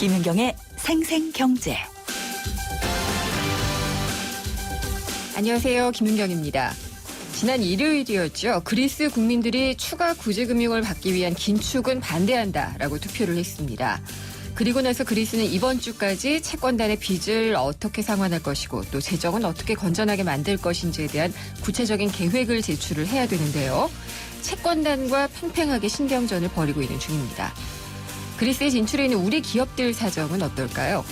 김은경의 생생경제. 안녕하세요. 김은경입니다. 지난 일요일이었죠. 그리스 국민들이 추가 구제금융을 받기 위한 긴축은 반대한다라고 투표를 했습니다. 그리고 나서 그리스는 이번 주까지 채권단의 빚을 어떻게 상환할 것이고 또 재정은 어떻게 건전하게 만들 것인지에 대한 구체적인 계획을 제출을 해야 되는데요. 채권단과 팽팽하게 신경전을 벌이고 있는 중입니다. 그리스에 진출해 있는 우리 기업들 사정은 어떨까요?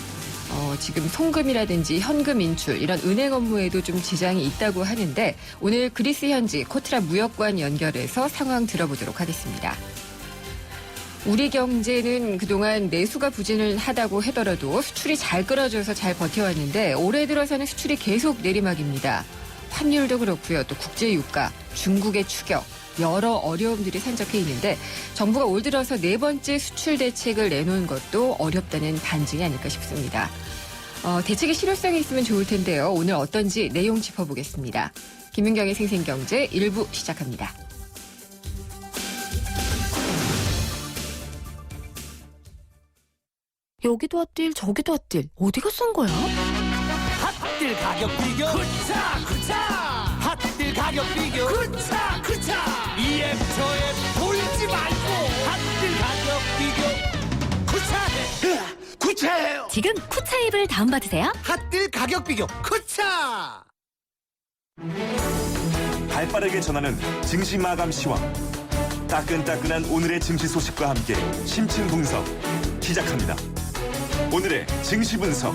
지금 송금이라든지 현금 인출 이런 은행 업무에도 좀 지장이 있다고 하는데 오늘 그리스 현지 코트라 무역관 연결해서 상황 들어보도록 하겠습니다. 우리 경제는 그동안 내수가 부진을 하다고 하더라도 수출이 잘 끌어져서 잘 버텨왔는데 올해 들어서는 수출이 계속 내리막입니다. 환율도 그렇고요. 또 국제유가, 중국의 추격, 여러 어려움들이 산적해 있는데 정부가 올 들어서 네 번째 수출 대책을 내놓은 것도 어렵다는 반증이 아닐까 싶습니다. 대책의 실효성이 있으면 좋을 텐데요. 오늘 어떤지 내용 짚어보겠습니다. 김은경의 생생경제 1부 시작합니다. 여기도 핫딜 저기도 핫딜 어디가 싼 거야? 핫딜 가격 비교 쿠차 핫딜 가격 비교 쿠차 EM저에 돌지 말고 핫딜 가격 비교 쿠차해요. 지금 쿠차 앱을 다운받으세요. 핫딜 가격 비교 쿠차. 발빠르게 전하는 증시 마감 시황. 따끈따끈한 오늘의 증시 소식과 함께 심층 분석 시작합니다. 오늘의 증시 분석.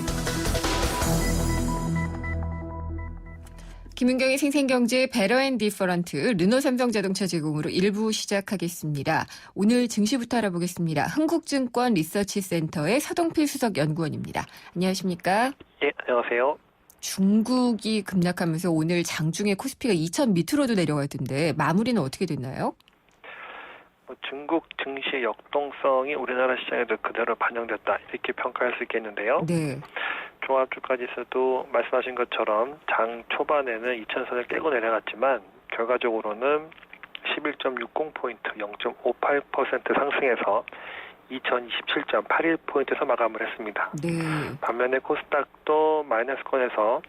김은경의 생생경제 베러 앤 디퍼런트 르노삼성자동차 제공으로 1부 시작하겠습니다. 오늘 증시부터 알아보겠습니다. 흥국증권 리서치센터의 서동필 수석 연구원입니다. 안녕하십니까? 예, 안녕하세요. 중국이 급락하면서 오늘 장중에 코스피가 2,000 밑으로도 내려가던데 마무리는 어떻게 됐나요? 중국 증시의 역동성이 우리나라 시장에도 그대로 반영됐다 이렇게 평가할 수 있겠는데요. 네. 종합주가지수도 말씀하신 것처럼 장 초반에는 2,000선을 깨고 내려갔지만 결과적으로는 11.60포인트 0.58% 상승해서 2027.81포인트에서 마감을 했습니다. 네. 반면에 코스닥도 마이너스권에서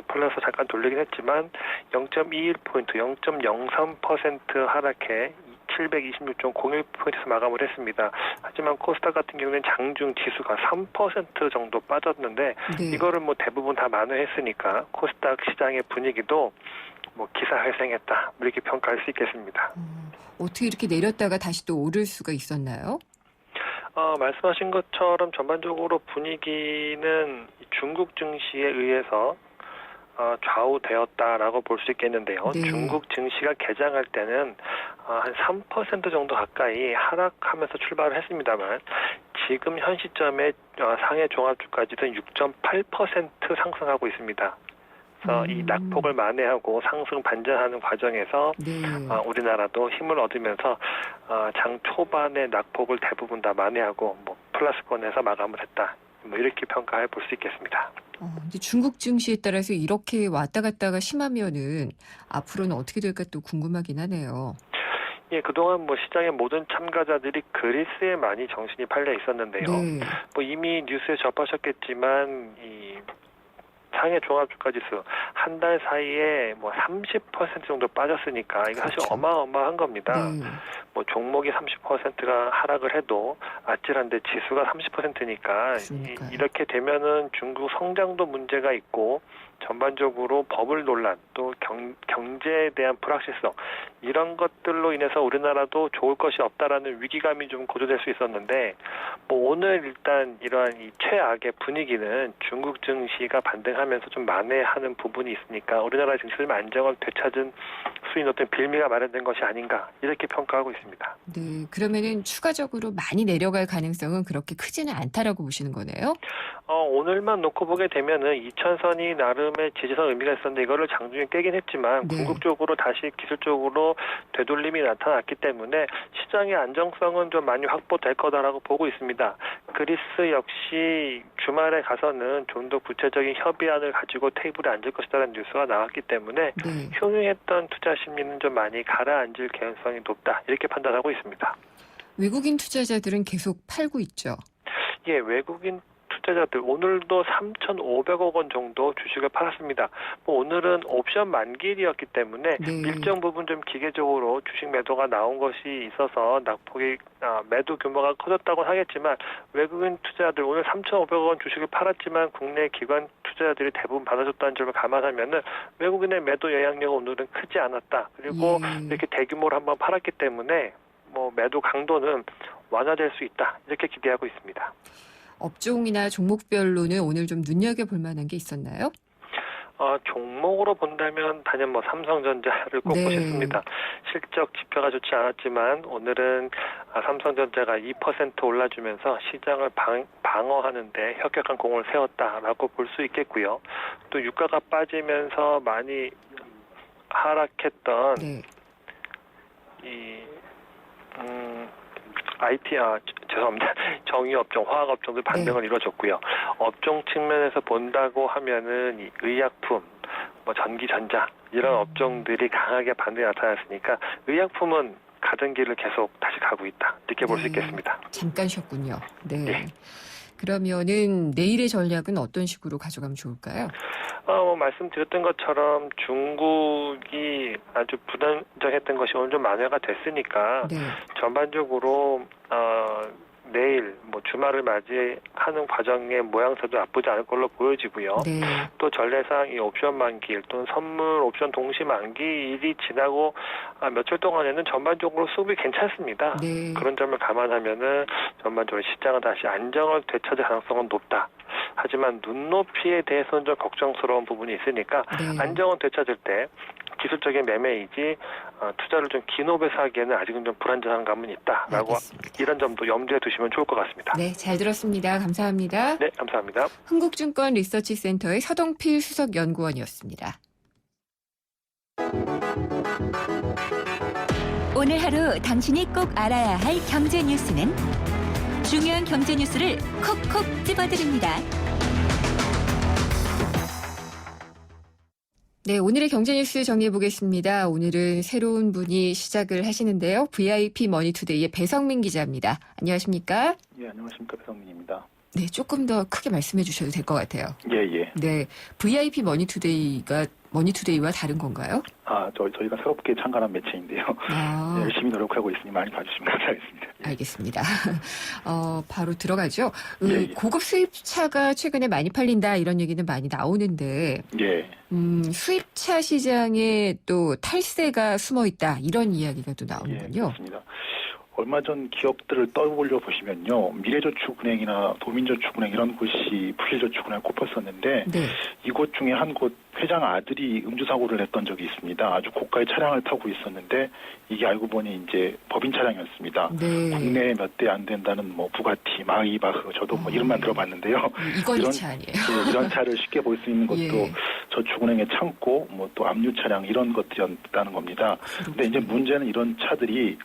플러스 잠깐 돌리긴 했지만 0.21포인트 0.03% 하락해 726.01포인트에서 마감을 했습니다. 하지만 코스닥 같은 경우는 장중 지수가 3% 정도 빠졌는데 네. 이거를 대부분 다 만회했으니까 코스닥 시장의 분위기도 기사 회생했다 이렇게 평가할 수 있겠습니다. 어떻게 이렇게 내렸다가 다시 또 오를 수가 있었나요? 말씀하신 것처럼 전반적으로 분위기는 중국 증시에 의해서 좌우되었다라고 볼 수 있겠는데요. 네. 중국 증시가 개장할 때는 한 3% 정도 가까이 하락하면서 출발을 했습니다만 지금 현 시점에 상해 종합주가지수는 6.8% 상승하고 있습니다. 그래서 이 낙폭을 만회하고 상승 반전하는 과정에서 네. 우리나라도 힘을 얻으면서 장 초반의 낙폭을 대부분 다 만회하고 플러스권에서 마감을 했다. 이렇게 평가해 볼 수 있겠습니다. 근데 중국 증시에 따라서 이렇게 왔다 갔다가 심하면은 앞으로는 어떻게 될까 또 궁금하긴 하네요. 예, 그동안 시장의 모든 참가자들이 그리스에 많이 정신이 팔려 있었는데요. 네. 이미 뉴스에 접하셨겠지만 이 상해 종합주가지수 한 달 사이에 30% 정도 빠졌으니까 이거 사실 그렇죠. 어마어마한 겁니다. 네. 종목이 30%가 하락을 해도 아찔한데 지수가 30%니까 그러니까요. 이렇게 되면은 중국 성장도 문제가 있고 전반적으로 버블 논란 또 경제에 대한 불확실성 이런 것들로 인해서 우리나라도 좋을 것이 없다라는 위기감이 좀 고조될 수 있었는데 오늘 일단 이러한 이 최악의 분위기는 중국 증시가 반등하면서 좀 만회하는 부분이 있으니까 우리나라 증시는 안정을 되찾은 수인 어떤 빌미가 마련된 것이 아닌가 이렇게 평가하고 있습니다. 네. 그러면은 추가적으로 많이 내려갈 가능성은 그렇게 크지는 않다라고 보시는 거네요? 오늘만 놓고 보게 되면은 2,000선이 나름의 지지선 의미가 있었는데 이거를 장중에 깨긴 했지만 네. 궁극적으로 다시 기술적으로 되돌림이 나타났기 때문에 시장의 안정성은 좀 많이 확보될 거다라고 보고 있습니다. 그리스 역시 주말에 가서는 좀 더 구체적인 협의안을 가지고 테이블에 앉을 것이라는 뉴스가 나왔기 때문에 네. 효능했던 투자 심리는 좀 많이 가라앉을 가능성이 높다 이렇게 판단하고 있습니다. 외국인 투자자들은 계속 팔고 있죠. 예, 외국인 투자자들 오늘도 3,500억 원 정도 주식을 팔았습니다. 뭐 오늘은 옵션 만기일이었기 때문에 네. 일정 부분 좀 기계적으로 주식 매도가 나온 것이 있어서 낙폭이 매도 규모가 커졌다고 하겠지만 외국인 투자자들 오늘 3,500억 원 주식을 팔았지만 국내 기관 투자자들이 대부분 받아줬다는 점을 감안하면은 외국인의 매도 영향력은 오늘은 크지 않았다. 그리고 이렇게 대규모로 한번 팔았기 때문에 뭐 매도 강도는 완화될 수 있다. 이렇게 기대하고 있습니다. 업종이나 종목별로는 오늘 좀 눈여겨볼 만한 게 있었나요? 종목으로 본다면 단연 뭐 삼성전자를 꼽고 네. 싶습니다. 실적 지표가 좋지 않았지만 오늘은 삼성전자가 2% 올라주면서 시장을 방어하는데 혁혁한 공을 세웠다라고 볼 수 있겠고요. 또 유가가 빠지면서 많이 하락했던 네. 죄송합니다. 정유업종, 화학업종도 반등을 이루어졌고요. 업종 측면에서 본다고 하면은 이 의약품, 뭐 전기전자 이런 업종들이 강하게 반등이 나타났으니까 의약품은 가던 길을 계속 다시 가고 있다. 이렇게 볼 수 있겠습니다. 잠깐 쉬었군요. 네. 네. 그러면은 내일의 전략은 어떤 식으로 가져가면 좋을까요? 말씀드렸던 것처럼 중국이 아주 부단정했던 것이 오늘 좀 만회가 됐으니까 네. 전반적으로 내일 뭐 주말을 맞이하는 과정의 모양새도 나쁘지 않을 걸로 보여지고요. 네. 또 전례상 이 옵션 만기일 또는 선물 옵션 동시 만기일이 지나고 며칠 동안에는 전반적으로 수급이 괜찮습니다. 네. 그런 점을 감안하면은 전반적으로 시장은 다시 안정을 되찾을 가능성은 높다. 하지만 눈높이에 대해서는 좀 걱정스러운 부분이 있으니까 네. 안정은 되찾을 때 기술적인 매매이지 투자를 좀 긴 호흡에서 하기에는 아직은 좀 불안정한 감은 있다라고 알겠습니다. 이런 점도 염두에 두시면 좋을 것 같습니다. 네, 잘 들었습니다. 감사합니다. 네, 감사합니다. 흥국증권 리서치센터의 서동필 수석연구원이었습니다. 오늘 하루 당신이 꼭 알아야 할 경제 뉴스는 중요한 경제 뉴스를 콕콕 집어드립니다. 네, 오늘의 경제 뉴스 정리해 보겠습니다. 오늘은 새로운 분이 시작을 하시는데요. VIP 머니투데이의 배성민 기자입니다. 안녕하십니까? 예, 안녕하십니까. 배성민입니다. 네, 조금 더 크게 말씀해 주셔도 될 것 같아요. 예, 예. 네, VIP 머니투데이와 다른 건가요? 저희가 새롭게 창간한 매체인데요. 아, 열심히 노력하고 있으니 많이 봐주시면 감사하겠습니다. 예. 알겠습니다. 바로 들어가죠. 예, 예. 고급 수입차가 최근에 많이 팔린다 이런 얘기는 많이 나오는데 예. 수입차 시장에 또 탈세가 숨어 있다 이런 이야기가 또 예, 나오는군요. 그렇습니다. 얼마 전 기업들을 떠올려 보시면요. 미래저축은행이나 도민저축은행 이런 곳이 풀리저축은행을 꼽혔었는데 네. 이곳 중에 한 곳 회장 아들이 음주사고를 냈던 적이 있습니다. 아주 고가의 차량을 타고 있었는데 이게 알고 보니 이제 법인 차량이었습니다. 네. 국내에 몇 대 안 된다는 뭐 부가티, 마이바흐 저도 뭐 이름만 들어봤는데요. 이건희 차 아니에요? 예, 이런 차를 쉽게 볼 수 있는 것도 예. 저축은행의 창고, 뭐 또 압류 차량 이런 것들이었다는 겁니다. 근데 이제 문제는 이런 차들이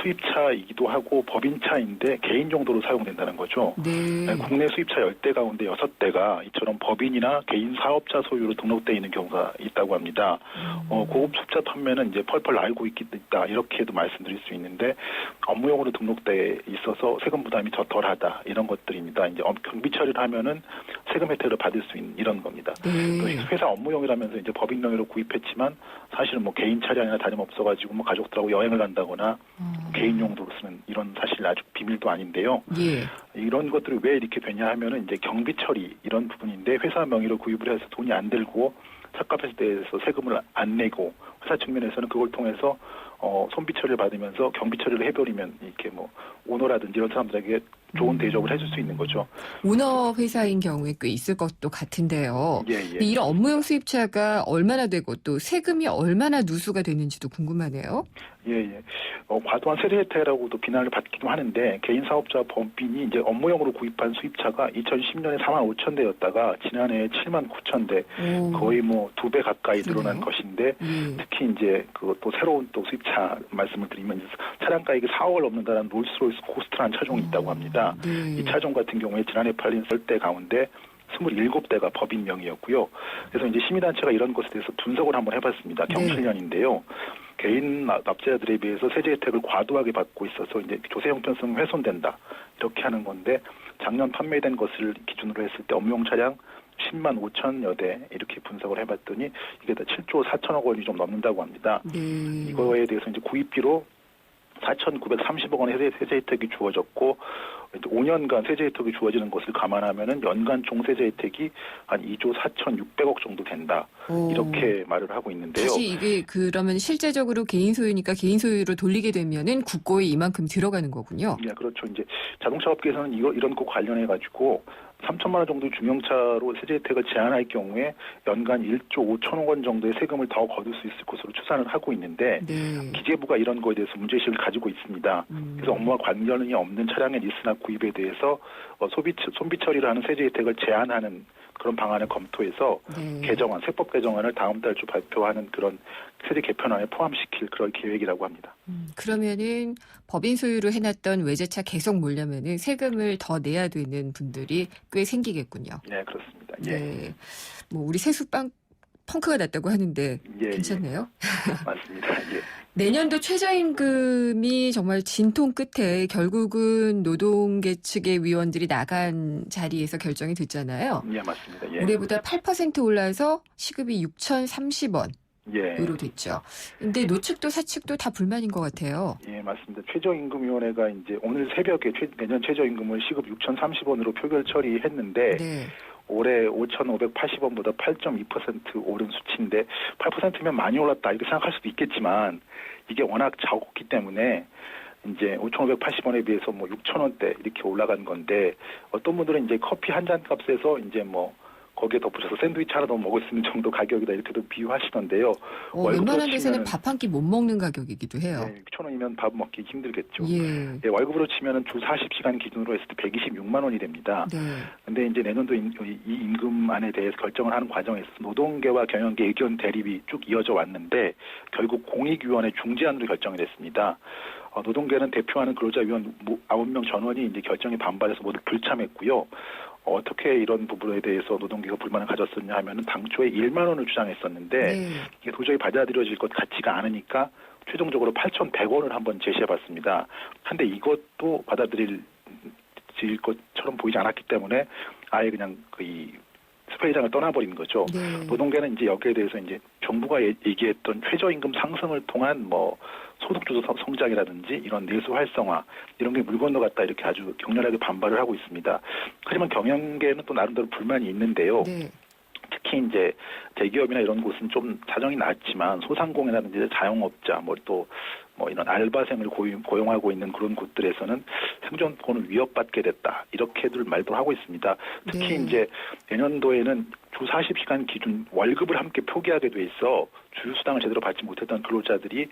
수입차이기도 하고 법인차인데 개인 용도로 사용된다는 거죠. 네. 국내 수입차 10대 가운데 6대가 이처럼 법인이나 개인 사업자 소유로 등록되어 있는 경우가 있다고 합니다. 고급 수입차 판매는 이제 펄펄 알고 있다 이렇게도 말씀드릴 수 있는데 업무용으로 등록돼 있어서 세금 부담이 덜하다 이런 것들입니다. 이제 경비 처리를 하면은 세금 혜택을 받을 수 있는 이런 겁니다. 네. 또 회사 업무용이라면서 이제 법인 명의로 구입했지만 사실은 뭐 개인 차량이나 다름없어가지고 뭐 가족들하고 여행을 간다거나 개인 용도로 쓰는 이런 사실 아주 비밀도 아닌데요. 예. 이런 것들이 왜 이렇게 되냐 하면은 이제 경비 처리 이런 부분인데 회사 명의로 구입을 해서 돈이 안 들고 착값에 대해서 세금을 안 내고 회사 측면에서는 그걸 통해서 손비 처리를 받으면서 경비 처리를 해버리면 이렇게 뭐 오너라든지 이런 사람들에게 좋은 대접을 해줄 수 있는 거죠. 오너 회사인 경우에 꽤 있을 것도 같은데요. 예, 예. 근데 이런 업무용 수입차가 얼마나 되고 또 세금이 얼마나 누수가 되는지도 궁금하네요. 예, 예. 과도한 세제 혜택이라고도 비난을 받기도 하는데 개인 사업자 법인이 이제 업무용으로 구입한 수입차가 2010년에 4만 5천 대였다가 지난해 7만 9천 대 거의 뭐 2배 가까이 늘어난 것인데 특히 이제 또 새로운 또 수입차 말씀을 드리면 차량가액이 4억을 넘는다는 롤스로이스 고스트라는 차종이 있다고 합니다. 네. 이 차종 같은 경우에 지난해 팔린 10대 가운데 27대가 법인 명의였고요. 그래서 이제 시민단체가 이런 것에 대해서 분석을 한번 해봤습니다. 경실련인데요. 개인 납세자들에 비해서 세제 혜택을 과도하게 받고 있어서 이제 조세 형편성이 훼손된다. 이렇게 하는 건데 작년 판매된 것을 기준으로 했을 때 업무용 차량 10만 5천여 대 이렇게 분석을 해봤더니 이게 다 7조 4천억 원이 좀 넘는다고 합니다. 네. 이거에 대해서 이제 구입비로 4,930억 원의 세제 혜택이 주어졌고 5년간 세제 혜택이 주어지는 것을 감안하면은 연간 총 세제 혜택이 한 2조 4,600억 정도 된다. 오. 이렇게 말을 하고 있는데요. 다시 이게 그러면 실제적으로 개인 소유니까 개인 소유로 돌리게 되면은 국고에 이만큼 들어가는 거군요. 네, 그렇죠. 이제 자동차 업계에서는 이런 거 관련해 가지고 3천만 원 정도 중형차로 세제 혜택을 제한할 경우에 연간 1조 5천억 원 정도의 세금을 더 거둘 수 있을 것으로 추산을 하고 있는데 네. 기재부가 이런 거에 대해서 문제의식을 가지고 있습니다. 그래서 업무와 관련이 없는 차량의 리스나 구입에 대해서 손비 처리를 하는 세제 혜택을 제한하는 그런 방안을 검토해서 네. 개정안, 세법 개정안을 다음 달 초 발표하는 그런 세제 개편안에 포함시킬 그런 계획이라고 합니다. 그러면은 법인 소유로 해놨던 외제차 계속 몰려면은 세금을 더 내야 되는 분들이 꽤 생기겠군요. 네, 그렇습니다. 예. 네. 뭐 우리 세수빵 펑크가 났다고 하는데 예, 괜찮네요. 맞습니다. 예. 내년도 최저임금이 정말 진통 끝에 결국은 노동계 측의 위원들이 나간 자리에서 결정이 됐잖아요. 예, 맞습니다. 예. 올해보다 8% 올라서 시급이 6,030원으로 예. 됐죠. 근데 노측도 사측도 다 불만인 것 같아요. 예, 맞습니다. 최저임금위원회가 이제 오늘 새벽에 내년 최저임금을 시급 6,030원으로 표결 처리했는데 네. 올해 5,580원보다 8.2% 오른 수치인데 8%면 많이 올랐다 이렇게 생각할 수도 있겠지만 이게 워낙 적기 때문에 이제 5,580원에 비해서 뭐 6,000원대 이렇게 올라간 건데 어떤 분들은 이제 커피 한 잔 값에서 이제 뭐 거기에 덧붙여서 샌드위치 하나 더 먹을 수 있는 정도 가격이다 이렇게도 비유하시던데요. 웬만한 데서는 치면은- 밥 한 끼 못 먹는 가격이기도 해요. 네, 6,000원이면 밥 먹기 힘들겠죠. 예. 예, 월급으로 치면은 주 40시간 기준으로 했을 때 126만 원이 됩니다. 네. 근데 이제 내년도 이 임금안에 대해서 결정을 하는 과정에서 노동계와 경영계 의견 대립이 쭉 이어져 왔는데 결국 공익위원회 중재안으로 결정이 됐습니다. 노동계는 대표하는 근로자위원 9명 전원이 이제 결정에 반발해서 모두 불참했고요. 어떻게 이런 부분에 대해서 노동계가 불만을 가졌었냐 하면은 당초에 1만 원을 주장했었는데 네. 이게 도저히 받아들여질 것 같지가 않으니까 최종적으로 8,100원을 한번 제시해봤습니다. 근데 이것도 받아들일 것처럼 보이지 않았기 때문에 아예 그냥 이 스프레이장을 떠나버린 거죠. 네. 노동계는 이제 여기에 대해서 이제 정부가 얘기했던 최저임금 상승을 통한 뭐 소득주도 성장이라든지 이런 내수 활성화 이런 게 물 건너갔다 이렇게 아주 격렬하게 반발을 하고 있습니다. 하지만 경영계는 또 나름대로 불만이 있는데요. 네. 특히 이제 대기업이나 이런 곳은 좀 사정이 낮지만 소상공인이라든지 자영업자 뭐 이런 알바생을 고용하고 있는 그런 곳들에서는 생존권을 위협받게 됐다 이렇게들 말도 하고 있습니다. 특히 네. 이제 내년도에는 주 40시간 기준 월급을 함께 표기하게 돼 있어 주휴수당을 제대로 받지 못했던 근로자들이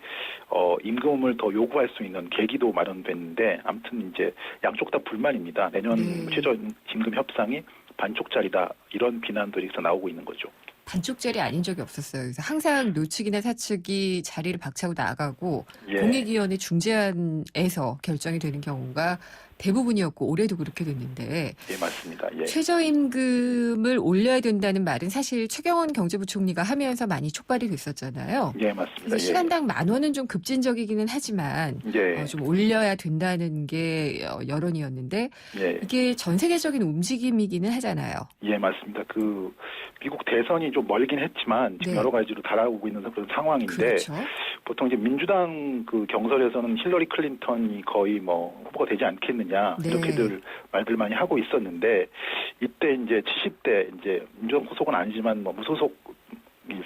임금을 더 요구할 수 있는 계기도 마련됐는데 아무튼 이제 양쪽 다 불만입니다. 내년 네. 최저임금 협상이 반쪽짜리다 이런 비난들이 나오고 있는 거죠. 반쪽짜리 아닌 적이 없었어요. 그래서 항상 노측이나 사측이 자리를 박차고 나가고 예. 공익위원회 중재안에서 결정이 되는 경우가 대부분이었고 올해도 그렇게 됐는데 예, 맞습니다. 예. 최저임금을 올려야 된다는 말은 사실 최경원 경제부총리가 하면서 많이 촉발이 됐었잖아요. 예, 맞습니다. 그래서 시간당 10,000원은 좀 급진적이기는 하지만 예. 좀 올려야 된다는 게 여론이었는데 예. 이게 전 세계적인 움직임이기는 하잖아요. 예, 맞습니다. 미국 대선이 좀 멀긴 했지만 지금 네. 여러 가지로 달아오고 있는 그런 상황인데 그렇죠. 보통 이제 민주당 경선에서는 힐러리 클린턴이 거의 뭐 후보가 되지 않겠느냐 네. 이렇게들 말들 많이 하고 있었는데 이때 이제 70대 이제 민주당 소속은 아니지만 뭐 무소속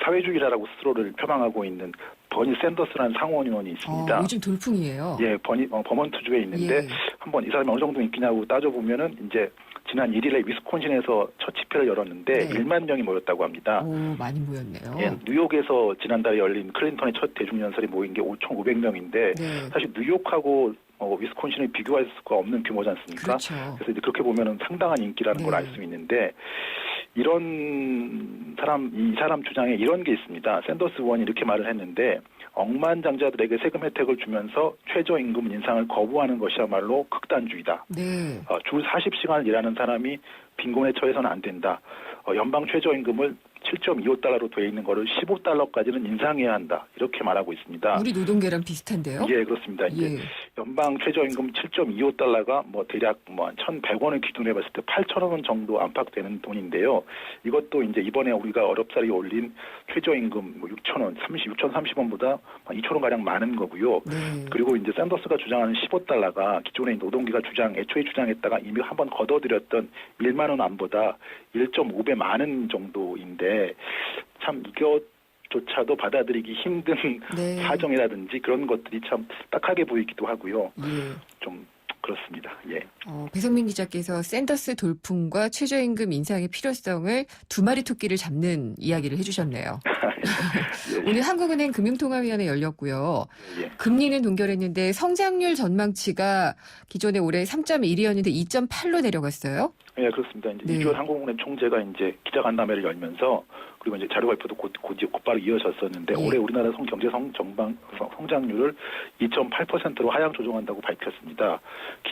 사회주의라고 스스로를 표방하고 있는 버니 샌더스라는 상원 의원이 있습니다. 요즘 돌풍이에요. 예, 버먼트주에 있는데 예. 한번 이 사람이 어느 정도 인기냐고 따져보면은 이제 지난 1일에 위스콘신에서 첫 집회를 열었는데 네. 1만 명이 모였다고 합니다. 많이 모였네요. 예, 뉴욕에서 지난달에 열린 클린턴의 첫 대중연설이 모인 게 5,500명인데 네. 사실 뉴욕하고 위스콘신을 비교할 수가 없는 규모지 않습니까? 그렇죠. 그래서 이제 그렇게 보면은 상당한 인기라는 네. 걸 알 수 있는데 이 사람 주장에 이런 게 있습니다. 샌더스 의원이 이렇게 말을 했는데 억만장자들에게 세금 혜택을 주면서 최저임금 인상을 거부하는 것이야말로 극단주의다. 네. 주 40시간을 일하는 사람이 빈곤에 처해서는 안 된다. 연방 최저임금을 7.25달러로 돼 있는 거를 15달러까지는 인상해야 한다. 이렇게 말하고 있습니다. 우리 노동계랑 비슷한데요? 예, 그렇습니다. 이제 예. 연방 최저임금 7.25달러가 뭐 대략 뭐 1,100원을 기준으로 해봤을 때 8,000원 정도 안팎되는 돈인데요. 이것도 이제 이번에 우리가 어렵사리 올린 최저임금 뭐 6,000원, 6,030원보다 2,000원 가량 많은 거고요. 그리고 이제 샌더스가 주장하는 15달러가 기존의 노동계가 애초에 주장했다가 이미 한번 걷어들였던 1만 원 안보다 1.5배 많은 정도인데 참 이것조차도 받아들이기 힘든 네. 사정이라든지 그런 것들이 참 딱하게 보이기도 하고요. 예. 좀 그렇습니다. 예. 배성민 기자께서 샌더스 돌풍과 최저임금 인상의 필요성을 두 마리 토끼를 잡는 이야기를 해주셨네요. 예. 오늘 한국은행 금융통화위원회 열렸고요. 예. 금리는 동결했는데 성장률 전망치가 기존에 올해 3.1이었는데 2.8로 내려갔어요. 예, 그렇습니다. 이제 네. 이주열 한국은행 총재가 이제 기자간담회를 열면서 그리고 이제 자료 발표도 곧바로 이어졌었는데 예. 올해 우리나라 경제 성장률을 2.8%로 하향 조정한다고 밝혔습니다.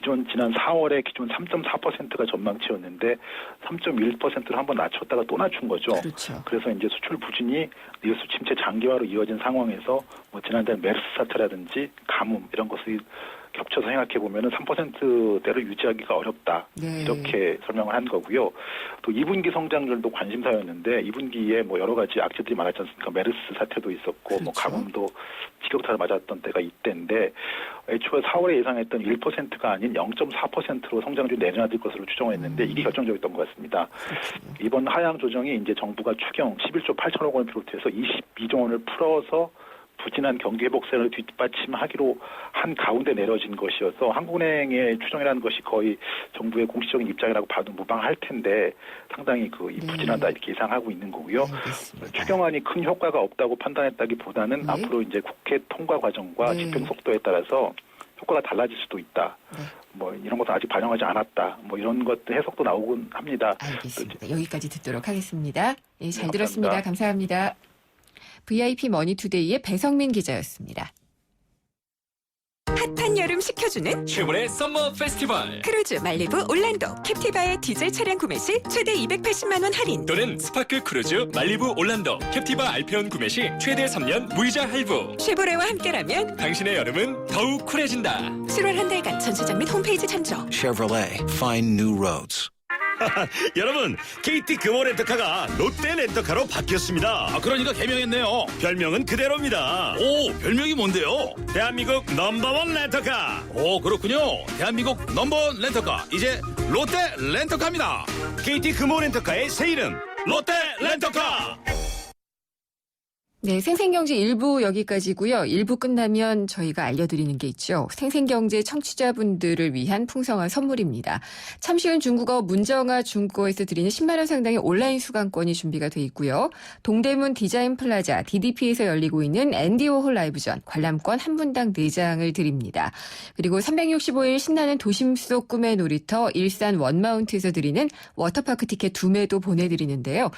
지난 4월에 기존 3.4%가 전망치였는데 3.1%를 한번 낮췄다가 또 낮춘 거죠. 그렇죠. 그래서 이제 수출 부진이 내수 침체 장기화로 이어진 상황에서 뭐 지난달 메르스 사태라든지 가뭄 이런 것을 겹쳐서 생각해 보면은 3%대를 유지하기가 어렵다. 네. 이렇게 설명을 한 거고요. 또 2분기 성장률도 관심사였는데 2분기에 뭐 여러 가지 악재들이 많았지 않습니까? 메르스 사태도 있었고 뭐 그렇죠. 가뭄도 직격타를 맞았던 때가 이때인데 애초에 4월에 예상했던 1%가 아닌 0.4%로 성장률이 내려앉을 것으로 추정했는데 이게 결정적이었던 것 같습니다. 이번 하향 조정이 이제 정부가 추경 11조 8천억 원을 비롯해서 22조 원을 풀어서 부진한 경기 회복세를 뒷받침하기로 한 가운데 내려진 것이어서 한국은행의 추정이라는 것이 거의 정부의 공식적인 입장이라고 봐도 무방할 텐데 상당히 이 부진하다 이렇게 예상하고 있는 거고요. 알겠습니다. 추경안이 큰 효과가 없다고 판단했다기보다는 네. 앞으로 이제 국회 통과 과정과 네. 집행 속도에 따라서 효과가 달라질 수도 있다. 네. 뭐 이런 것도 아직 반영하지 않았다. 뭐 이런 것들 해석도 나오곤 합니다. 알겠습니다. 여기까지 듣도록 하겠습니다. 예, 잘 네, 들었습니다. 감사합니다. VIP 머니투데이의 배성민 기자였습니다. 핫한 여름 식혀주는 최고의 썸머 페스티벌 크루즈 말리부 올란도 캡티바의 디젤 차량 구매 시 최대 280만 원 할인 또는 스파크 크루즈 말리부 올란도 캡티바 알페온 구매 시 최대 3년 무이자 할부. 쉐보레와 함께라면 당신의 여름은 더욱 쿨해진다. 7월 한 달간 전 시장 및 홈페이지 참조. Chevrolet, find new roads. 여러분, KT 금호 렌터카가 롯데 렌터카로 바뀌었습니다. 그러니까 개명했네요. 별명은 그대로입니다. 오, 별명이 뭔데요? 대한민국 넘버원 렌터카. 오, 그렇군요. 대한민국 넘버원 렌터카, 이제 롯데 렌터카입니다. KT 금호 렌터카의 새 이름 롯데 렌터카. 네, 생생경제 1부 여기까지고요. 1부 끝나면 저희가 알려드리는 게 있죠. 생생경제 청취자분들을 위한 풍성한 선물입니다. 참 쉬운 중국어 문정아 중국어에서 드리는 10만 원 상당의 온라인 수강권이 준비가 돼 있고요. 동대문 디자인 플라자 DDP에서 열리고 있는 앤디 워홀 라이브전 관람권 한 분당 4장을 드립니다. 그리고 365일 신나는 도심 속 꿈의 놀이터 일산 원마운트에서 드리는 워터파크 티켓 2매도 보내드리는데요.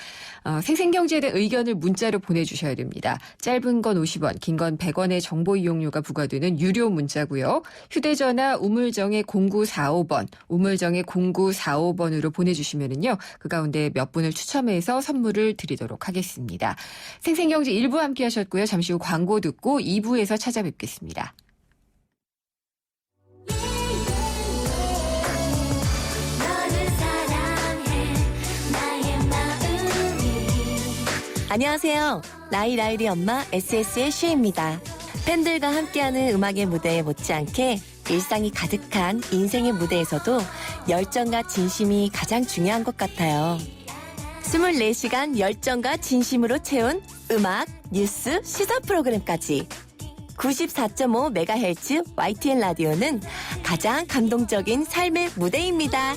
생생경제에 대한 의견을 문자로 보내주셔야 됩니다. 짧은 건 50원, 긴 건 100원의 정보 이용료가 부과되는 유료 문자고요. 휴대전화 우물정의 0945번, 우물정의 0945번으로 보내주시면은요. 그 가운데 몇 분을 추첨해서 선물을 드리도록 하겠습니다. 생생경제 1부 함께 하셨고요. 잠시 후 광고 듣고 2부에서 찾아뵙겠습니다. 안녕하세요. 라이라이리 엄마 SS의 쉬입니다. 팬들과 함께하는 음악의 무대에 못지않게 일상이 가득한 인생의 무대에서도 열정과 진심이 가장 중요한 것 같아요. 24시간 열정과 진심으로 채운 음악, 뉴스, 시사 프로그램까지 94.5MHz YTN 라디오는 가장 감동적인 삶의 무대입니다.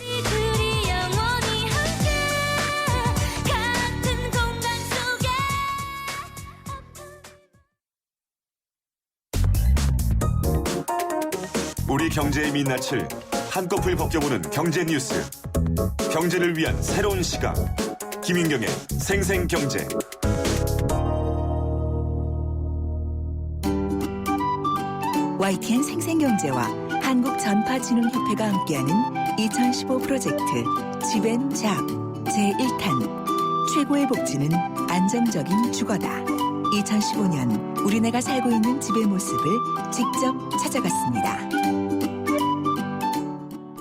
우리 경제의 민낯을 한꺼풀 벗겨보는 경제 뉴스. 경제를 위한 새로운 시각. 김인경의 생생경제. YTN 생생경제와 한국전파진흥협회가 함께하는 2015 프로젝트 집앤잡 제1탄 최고의 복지는 안정적인 주거다. 2015년 우리네가 살고 있는 집의 모습을 직접 찾아갔습니다.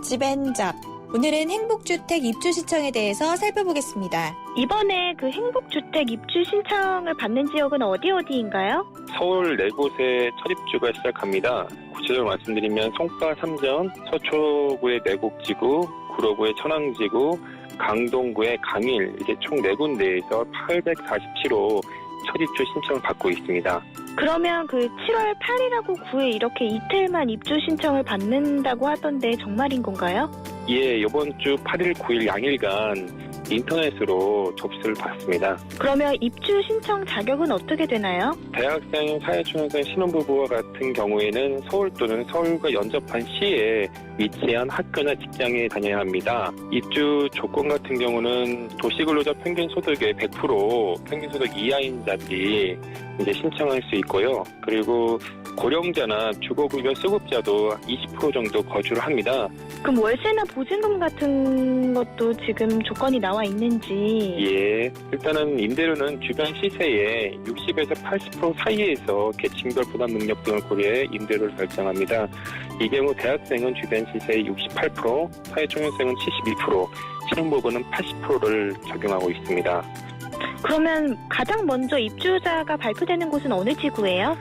집앤잡. 오늘은 행복주택 입주 신청에 대해서 살펴보겠습니다. 이번에 그 행복주택 입주 신청을 받는 지역은 어디인가요? 서울 4곳의 첫 입주가 시작합니다. 구체적으로 말씀드리면 송파 3전, 서초구의 내곡지구, 구로구의 천왕지구, 강동구의 강일, 이게 총 4군데에서 847호 첫 입주 신청을 받고 있습니다. 그러면 그 7월 8일하고 9일 이렇게 이틀만 입주 신청을 받는다고 하던데 정말인 건가요? 예, 이번 주 8일, 9일 양일간 인터넷으로 접수를 받습니다. 그러면 입주 신청 자격은 어떻게 되나요? 대학생, 사회초년생, 신혼부부와 같은 경우에는 서울 또는 서울과 연접한 시에 위치한 학교나 직장에 다녀야 합니다. 입주 조건 같은 경우는 도시근로자 평균 소득의 100% 평균 소득 이하인 자들이 이제 신청할 수 있고요. 그리고 고령자나 주거급여 수급자도 20% 정도 거주를 합니다. 그럼 월세나 보증금 같은 것도 지금 조건이 나와 있는지? 예, 일단은 임대료는 주변 시세의 60에서 80% 사이에서 계층별 부담 능력 등을 고려해 임대료를 결정합니다. 이 경우 대학생은 주변 시세의 68%, 사회초년생은 72%, 신혼부부는 80%를 적용하고 있습니다. 그러면 가장 먼저 입주자가 발표되는 곳은 어느 지구예요?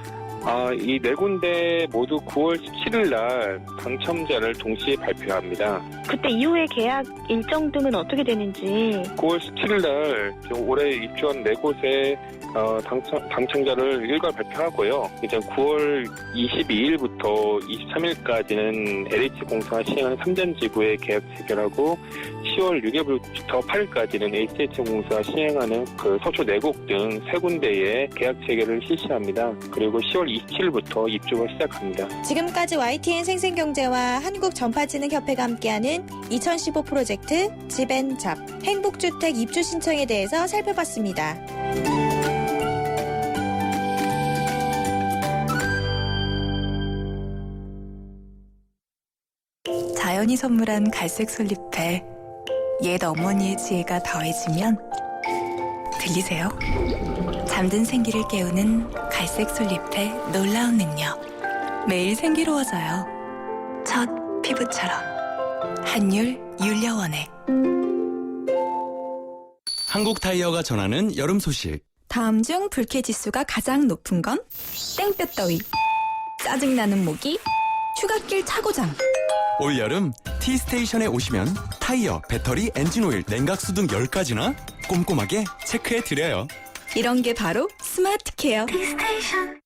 이 4군데 모두 9월 17일 날 당첨자를 동시에 발표합니다. 그때 이후에 계약 일정 등은 어떻게 되는지? 9월 17일 날 올해 입주한 4곳의 당첨자를 일괄 발표하고요. 이제 9월 22일부터 23일까지는 LH공사가 시행하는 3전 지구의 계약 체결하고 10월 6일부터 8일까지는 HH공사가 시행하는 그 서초 내곡 등 3군데의 계약 체결을 실시합니다. 그리고 10월 27일부터 입주가 시작합니다. 지금까지 YTN 생생경제와 한국전파진흥협회가 함께하는 2015 프로젝트 집앤잡 행복주택 입주 신청에 대해서 살펴봤습니다. 자연이 선물한 갈색 솔잎에 옛 어머니의 지혜가 더해지면 들리세요? 잠든 생기를 깨우는 갈색 솔잎의 놀라운 능력. 매일 생기로워져요. 첫 피부처럼. 한율 윤려원액. 한국 타이어가 전하는 여름 소식. 다음 중 불쾌지수가 가장 높은 건? 땡볕 더위, 짜증나는 모기, 휴갓길 차고장. 올여름 T스테이션에 오시면 타이어, 배터리, 엔진오일, 냉각수 등 10가지나 꼼꼼하게 체크해드려요. 이런 게 바로 스마트 케어. T스테이션.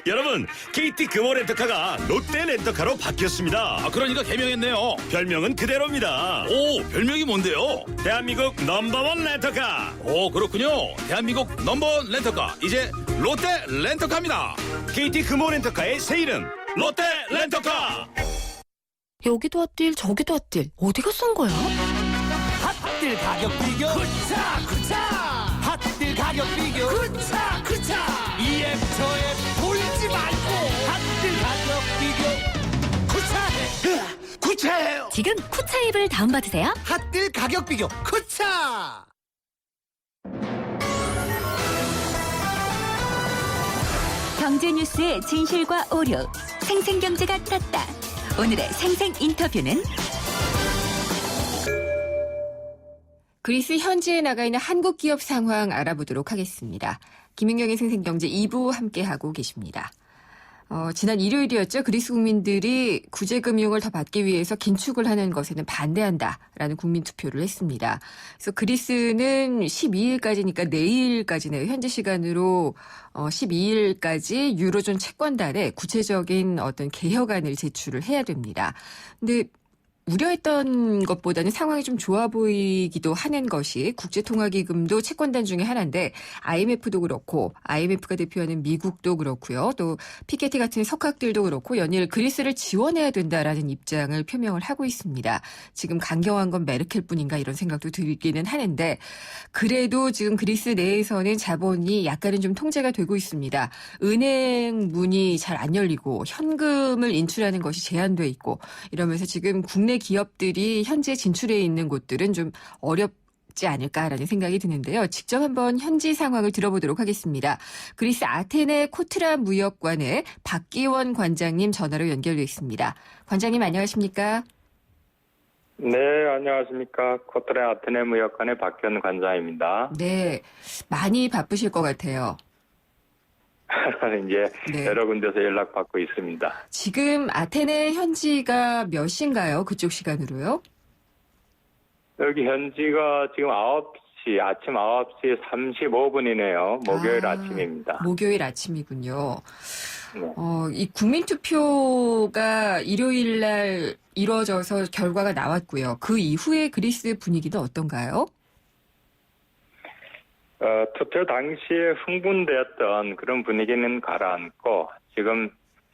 여러분, KT 금호 렌터카가 롯데 렌터카로 바뀌었습니다. 그러니까 개명했네요. 별명은 그대로입니다. 오, 별명이 뭔데요? 대한민국 넘버원 렌터카. 오, 그렇군요. 대한민국 넘버원 렌터카, 이제 롯데 렌터카입니다. KT 금호 렌터카의 새 이름 롯데 렌터카. 여기도 핫딜 저기도 핫딜 어디가 싼 거야? 핫딜 가격 비교 쿠차 핫딜 가격 비교 쿠차 이앱 저앱 돌지 말고 핫딜 가격 비교 쿠차해요. 지금 쿠차 앱을 다운받으세요. 핫딜 가격 비교 쿠차. 경제 뉴스의 진실과 오류, 생생경제가 떴다. 오늘의 생생 인터뷰는 그리스 현지에 나가 있는 한국 기업 상황 알아보도록 하겠습니다. 김윤경의 생생경제 2부 함께하고 계십니다. 지난 일요일이었죠. 그리스 국민들이 구제금융을 더 받기 위해서 긴축을 하는 것에는 반대한다라는 국민투표를 했습니다. 그래서 그리스는 12일까지니까 내일까지네요. 현지 시간으로 12일까지 유로존 채권단에 구체적인 어떤 개혁안을 제출을 해야 됩니다. 근데 우려했던 것보다는 상황이 좀 좋아 보이기도 하는 것이 국제통화기금도 채권단 중에 하나인데 IMF도 그렇고 IMF가 대표하는 미국도 그렇고요. 또 피케티 같은 석학들도 그렇고 연일 그리스를 지원해야 된다라는 입장을 표명을 하고 있습니다. 지금 강경한 건 메르켈뿐인가 이런 생각도 들기는 하는데 그래도 지금 그리스 내에서는 자본이 약간은 좀 통제가 되고 있습니다. 은행 문이 잘 안 열리고 현금을 인출하는 것이 제한돼 있고 이러면서 지금 국내 기업들이 현재 진출해 있는 곳들은 좀 어렵지 않을까라는 생각이 드는데요. 직접 한번 현지 상황을 들어보도록 하겠습니다. 그리스 아테네 코트라 무역관의 박기원 관장님 전화로 연결돼 있습니다. 관장님 안녕하십니까? 네, 안녕하십니까. 코트레 아테네 무역관의 박현 관장입니다. 네, 많이 바쁘실 것 같아요. 이제 네. 여러 군데서 연락받고 있습니다. 지금 아테네 현지가 몇 시인가요? 그쪽 시간으로요? 여기 현지가 지금 9시, 아침 9시 35분이네요. 목요일 아침입니다. 목요일 아침이군요. 네. 이 국민투표가 일요일 날 이루어져서 결과가 나왔고요. 그 이후에 그리스 분위기는 어떤가요? 투표 당시에 흥분되었던 그런 분위기는 가라앉고 지금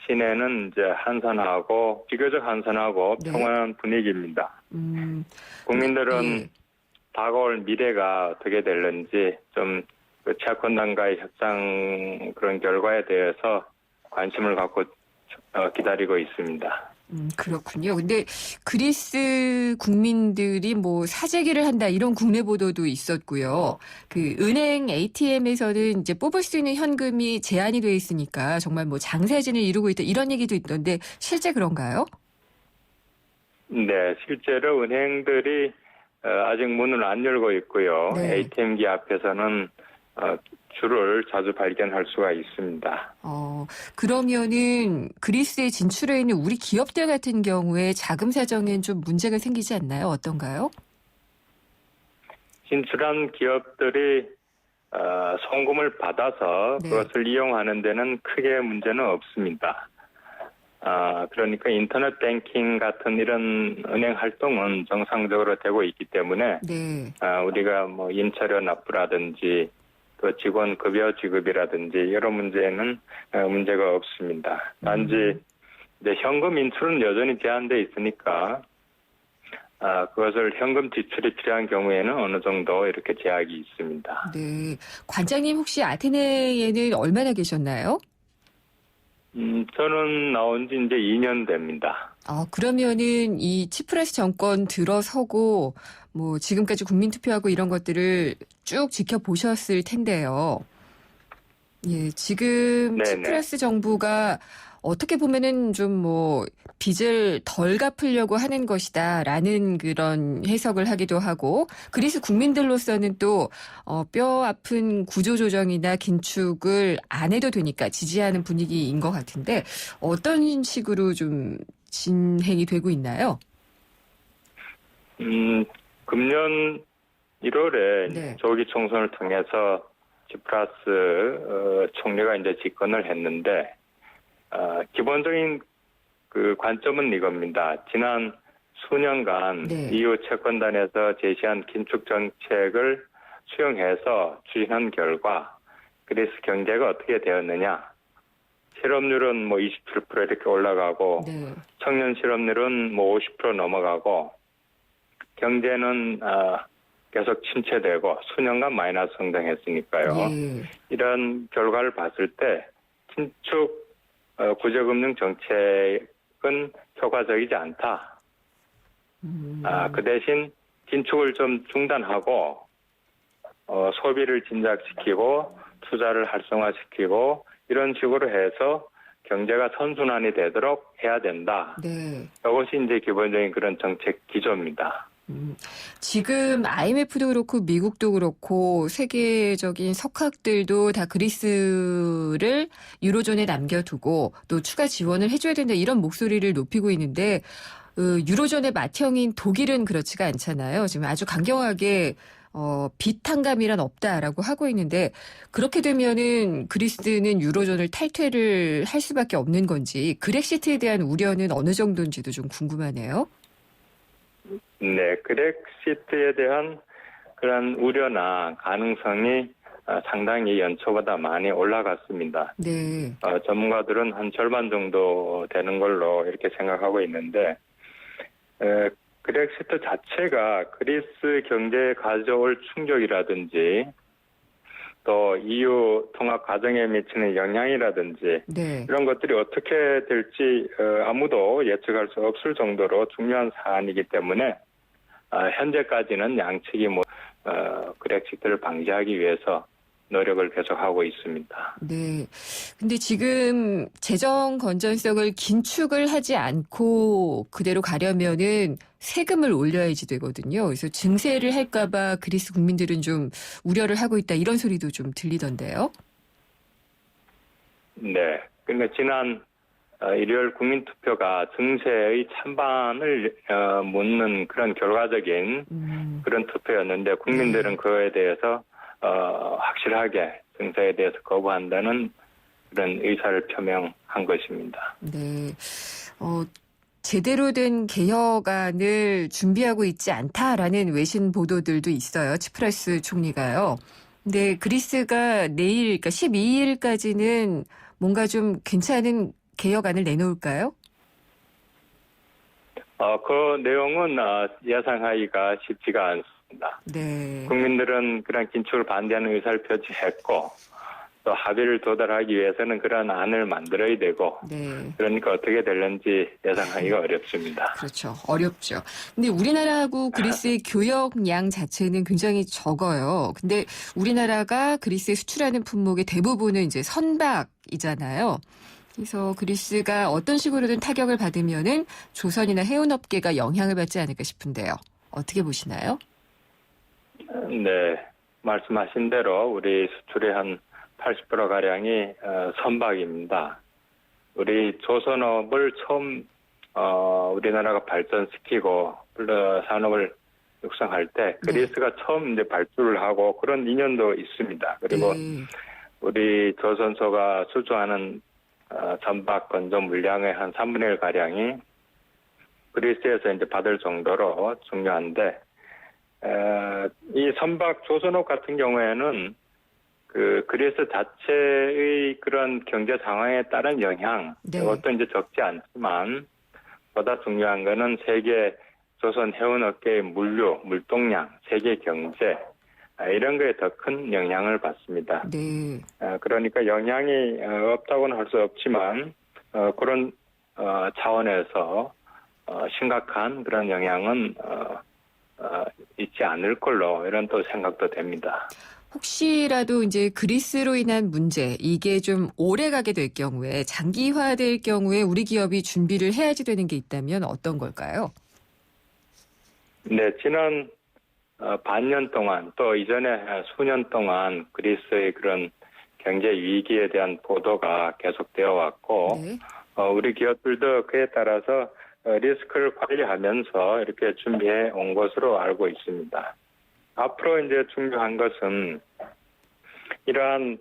시내는 이제 한산하고 비교적 한산하고 네. 평온한 분위기입니다. 국민들은 네. 다가올 미래가 어떻게 될는지 좀 그 채권단과의 협상 그런 결과에 대해서 관심을 갖고 기다리고 있습니다. 그렇군요. 근데 그리스 국민들이 뭐 사재기를 한다 이런 국내 보도도 있었고요. 그 은행 ATM에서는 이제 뽑을 수 있는 현금이 제한이 돼 있으니까 정말 뭐 장사진을 이루고 있다 이런 얘기도 있던데 실제 그런가요? 네, 실제로 은행들이 아직 문을 안 열고 있고요. 네. ATM기 앞에서는 줄을 자주 발견할 수가 있습니다. 그러면은 그리스에 진출해 있는 우리 기업들 같은 경우에 자금 사정엔 좀 문제가 생기지 않나요? 어떤가요? 진출한 기업들이 송금을 받아서 네. 그것을 이용하는 데는 크게 문제는 없습니다. 그러니까 인터넷 뱅킹 같은 이런 은행 활동은 정상적으로 되고 있기 때문에 네. 우리가 뭐 임차료 납부라든지 또 직원 급여 지급이라든지 여러 문제는 문제가 없습니다. 단지 이제 현금 인출은 여전히 제한돼 있으니까 그것을 현금 지출이 필요한 경우에는 어느 정도 이렇게 제약이 있습니다. 네. 관장님 혹시 아테네에는 얼마나 계셨나요? 저는 나온 지 이제 2년 됩니다. 그러면은 이 치프라스 정권 들어서고 뭐 지금까지 국민투표하고 이런 것들을 쭉 지켜보셨을 텐데요. 예, 지금 네네. 치프라스 정부가 어떻게 보면은 좀 뭐 빚을 덜 갚으려고 하는 것이다라는 그런 해석을 하기도 하고 그리스 국민들로서는 또 뼈 아픈 구조조정이나 긴축을 안 해도 되니까 지지하는 분위기인 것 같은데 어떤 식으로 좀 진행이 되고 있나요? 금년 1월에 네. 조기 총선을 통해서 치프라스 총리가 이제 집권을 했는데 기본적인 그 관점은 이겁니다. 지난 수년간 네. EU 채권단에서 제시한 긴축 정책을 수용해서 추진한 결과 그리스 경제가 어떻게 되었느냐? 실업률은 뭐 27% 이렇게 올라가고 네. 청년 실업률은 뭐 50% 넘어가고 경제는 계속 침체되고 수년간 마이너스 성장했으니까요. 예. 이런 결과를 봤을 때 긴축 구제금융 정책은 효과적이지 않다. 그 대신 긴축을 좀 중단하고 소비를 진작시키고 투자를 활성화시키고 이런 식으로 해서 경제가 선순환이 되도록 해야 된다. 네. 이것이 이제 기본적인 그런 정책 기조입니다. 지금 IMF도 그렇고 미국도 그렇고 세계적인 석학들도 다 그리스를 유로존에 남겨두고 또 추가 지원을 해줘야 된다 이런 목소리를 높이고 있는데 유로존의 맏형인 독일은 그렇지가 않잖아요. 지금 아주 강경하게 빚 탕감이란 없다라고 하고 있는데 그렇게 되면은 그리스는 유로존을 탈퇴를 할 수밖에 없는 건지 그렉시트에 대한 우려는 어느 정도인지도 좀 궁금하네요. 네, 그렉시트에 대한 그런 우려나 가능성이 상당히 연초보다 많이 올라갔습니다. 네. 전문가들은 한 절반 정도 되는 걸로 이렇게 생각하고 있는데 그렉시트 자체가 그리스 경제에 가져올 충격이라든지 또 EU 통합 과정에 미치는 영향이라든지 네. 이런 것들이 어떻게 될지 아무도 예측할 수 없을 정도로 중요한 사안이기 때문에 현재까지는 양측이 그렉시트를 방지하기 위해서 노력을 계속하고 있습니다. 네. 근데 지금 재정 건전성을 긴축을 하지 않고 그대로 가려면은 세금을 올려야지 되거든요. 그래서 증세를 할까봐 그리스 국민들은 좀 우려를 하고 있다. 이런 소리도 좀 들리던데요. 네. 그러니까 지난 일요일 국민투표가 증세의 찬반을 묻는 그런 결과적인 그런 투표였는데 국민들은 그거에 대해서 확실하게 증세에 대해서 거부한다는 그런 의사를 표명한 것입니다. 네. 제대로 된 개혁안을 준비하고 있지 않다라는 외신 보도들도 있어요. 치프라스 총리가요. 근데 그리스가 내일, 그러니까 12일까지는 뭔가 좀 괜찮은 개혁안을 내놓을까요? 그 내용은 예상하기가 쉽지가 않습니다. 네. 국민들은 그런 긴축을 반대하는 의사를 표시했고 또 합의를 도달하기 위해서는 그런 안을 만들어야 되고 네. 그러니까 어떻게 될는지 예상하기가 어렵습니다. 그렇죠. 어렵죠. 근데 우리나라하고 그리스의 교역량 자체는 굉장히 적어요. 근데 우리나라가 그리스에 수출하는 품목의 대부분은 이제 선박이잖아요. 그래서 그리스가 어떤 식으로든 타격을 받으면은 조선이나 해운업계가 영향을 받지 않을까 싶은데요. 어떻게 보시나요? 네, 말씀하신 대로 우리 수출의 한 80%가량이 선박입니다. 우리 조선업을 처음 우리나라가 발전시키고 산업을 육성할 때 그리스가 처음 이제 발주를 하고 그런 인연도 있습니다. 그리고 우리 조선소가 수주하는 선박 건조 물량의 한 3분의 1 가량이 그리스에서 이제 받을 정도로 중요한데 이 선박 조선업 같은 경우에는 그 그리스 자체의 그런 경제 상황에 따른 영향 이것도 이제 적지 않지만 보다 중요한 거는 세계 조선 해운업계의 물류, 물동량, 세계 경제 이런 거에 더 큰 영향을 받습니다. 네. 그러니까 영향이 없다고는 할 수 없지만 그런 차원에서 심각한 그런 영향은 있지 않을 걸로 이런 또 생각도 됩니다. 혹시라도 이제 그리스로 인한 문제 이게 좀 오래 가게 될 경우에 장기화될 경우에 우리 기업이 준비를 해야지 되는 게 있다면 어떤 걸까요? 네, 지난 반년 동안 또 이전에 수년 동안 그리스의 그런 경제 위기에 대한 보도가 계속되어 왔고 우리 기업들도 그에 따라서 리스크를 관리하면서 이렇게 준비해 온 것으로 알고 있습니다. 앞으로 이제 중요한 것은 이러한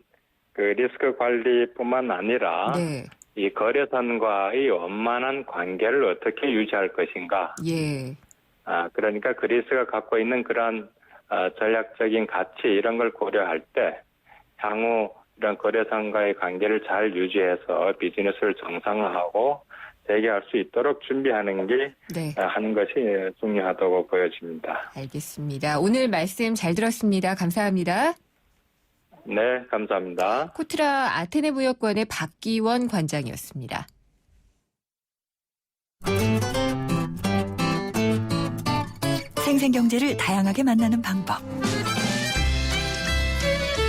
그 리스크 관리뿐만 아니라 이 거래선과의 원만한 관계를 어떻게 유지할 것인가. 예. 그러니까 그리스가 갖고 있는 그런 전략적인 가치 이런 걸 고려할 때 향후 이런 거래선과의 관계를 잘 유지해서 비즈니스를 정상화하고 재개할 수 있도록 준비하는 게 하는 것이 중요하다고 보여집니다. 알겠습니다. 오늘 말씀 잘 들었습니다. 감사합니다. 네, 감사합니다. 코트라 아테네 무역관의 박기원 관장이었습니다. 생생경제를 다양하게 만나는 방법.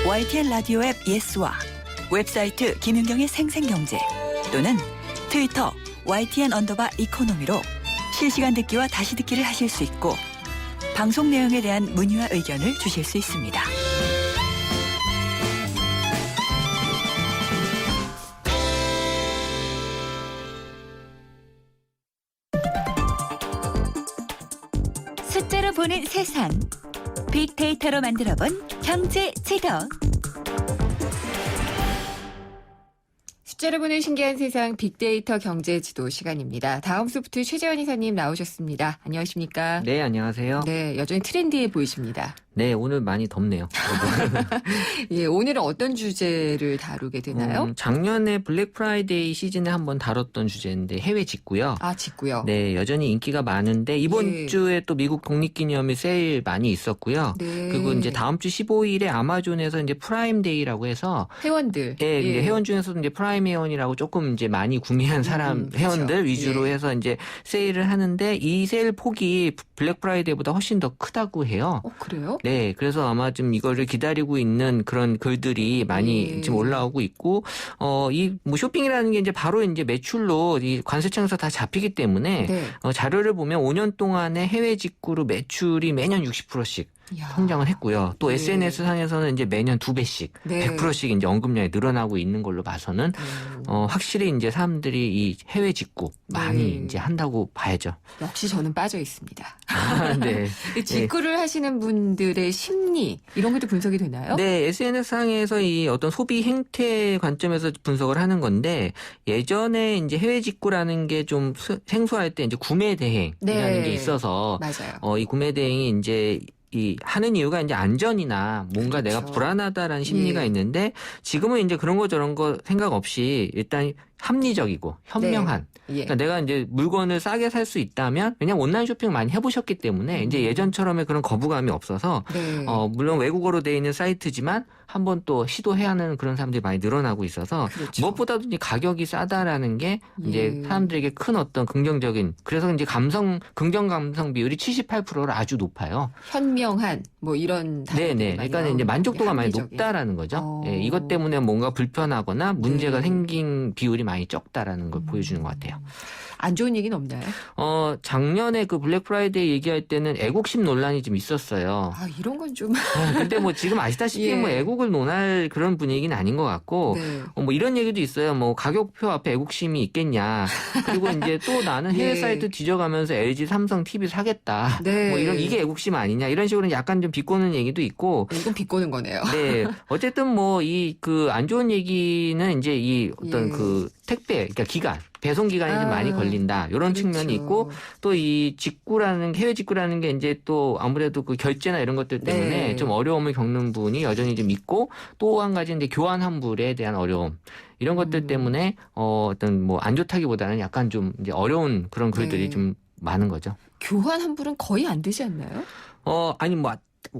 YTN 라디오 앱 예스와 웹사이트 김윤경의 생생경제 또는 트위터 YTN_이코노미로 실시간 듣기와 다시 듣기를 하실 수 있고 방송 내용에 대한 문의와 의견을 주실 수 있습니다. 숫자로 보는 세상. 빅데이터로 만들어본 경제 지도. 숫자로 보는 신기한 세상 빅데이터 경제 지도 시간입니다. 다음 소프트 최재원 이사님 나오셨습니다. 안녕하십니까? 네, 안녕하세요. 네, 여전히 트렌디해 보이십니다. 네, 오늘 많이 덥네요. 예, 오늘은 어떤 주제를 다루게 되나요? 작년에 블랙 프라이데이 시즌에 한번 다뤘던 주제인데 해외 직구요. 아, 직구요. 네, 여전히 인기가 많은데 이번 주에 또 미국 독립기념일 세일 많이 있었고요. 그리고 이제 다음 주 15일에 아마존에서 이제 프라임데이라고 해서 회원들. 네, 이제 회원 중에서도 이제 프라임 회원이라고 조금 이제 많이 구매한 사람 회원들 위주로 해서 이제 세일을 하는데 이 세일 폭이 블랙 프라이데이보다 훨씬 더 크다고 해요. 그래요? 네, 그래서 아마 좀 이거를 기다리고 있는 그런 글들이 많이 지금 올라오고 있고, 이 뭐 쇼핑이라는 게 이제 바로 이제 매출로 이 관세청에서 다 잡히기 때문에 자료를 보면 5년 동안의 해외 직구로 매출이 매년 60%씩 성장을 했고요. 또 SNS 상에서는 이제 매년 2배씩 100%씩 이제 언급량이 늘어나고 있는 걸로 봐서는 확실히 이제 사람들이 이 해외 직구 많이 이제 한다고 봐야죠. 역시 저는 빠져 있습니다. 네. 직구를 하시는 분들의 심리 이런 것도 분석이 되나요? 네, SNS 상에서 이 어떤 소비 행태 관점에서 분석을 하는 건데 예전에 이제 해외 직구라는 게 좀 생소할 때 이제 구매 대행이라는 게 있어서 맞아요. 이 구매 대행이 이제 하는 이유가 이제 안전이나 뭔가 내가 불안하다라는 심리가 있는데 지금은 이제 그런 거 저런 거 생각 없이 일단 합리적이고 현명한. 그러니까 내가 이제 물건을 싸게 살 수 있다면 왜냐면 온라인 쇼핑을 많이 해보셨기 때문에 이제 예전처럼의 그런 거부감이 없어서 물론 외국어로 돼 있는 사이트지만 한번 또 시도해야 하는 그런 사람들이 많이 늘어나고 있어서 무엇보다도 이제 가격이 싸다라는 게 이제 사람들에게 큰 어떤 긍정적인 그래서 이제 긍정 감성 비율이 78%로 아주 높아요. 현명한 뭐 이런 네네. 그러니까 이제 만족도가 많이 높다라는 거죠. 예, 이것 때문에 뭔가 불편하거나 문제가 생긴 비율이 많이 적다라는 걸 보여주는 것 같아요. 안 좋은 얘기는 없나요? 작년에 그 블랙 프라이데이 얘기할 때는 애국심 논란이 좀 있었어요. 아, 이런 건 좀. 근데 뭐 지금 아시다시피 뭐 애국을 논할 그런 분위기는 아닌 것 같고, 뭐 이런 얘기도 있어요. 뭐 가격표 앞에 애국심이 있겠냐. 그리고 이제 또 나는 해외 사이트 뒤져가면서 LG, 삼성 TV 사겠다. 뭐 이게 애국심 아니냐. 이런 식으로 약간 좀 비꼬는 얘기도 있고. 이건 비꼬는 거네요. 네. 어쨌든 뭐 그 안 좋은 얘기는 이제 이 어떤 그 택배, 그러니까 기간. 배송 기간이 좀 많이 걸린다. 이런 측면이 있고 또 이 직구라는 해외 직구라는 게 이제 또 아무래도 그 결제나 이런 것들 때문에 좀 어려움을 겪는 분이 여전히 좀 있고 또 한 가지 이제 교환 환불에 대한 어려움. 이런 것들 때문에 어떤 뭐 안 좋다기보다는 약간 좀 이제 어려운 그런 글들이 좀 많은 거죠. 교환 환불은 거의 안 되지 않나요? 아니 뭐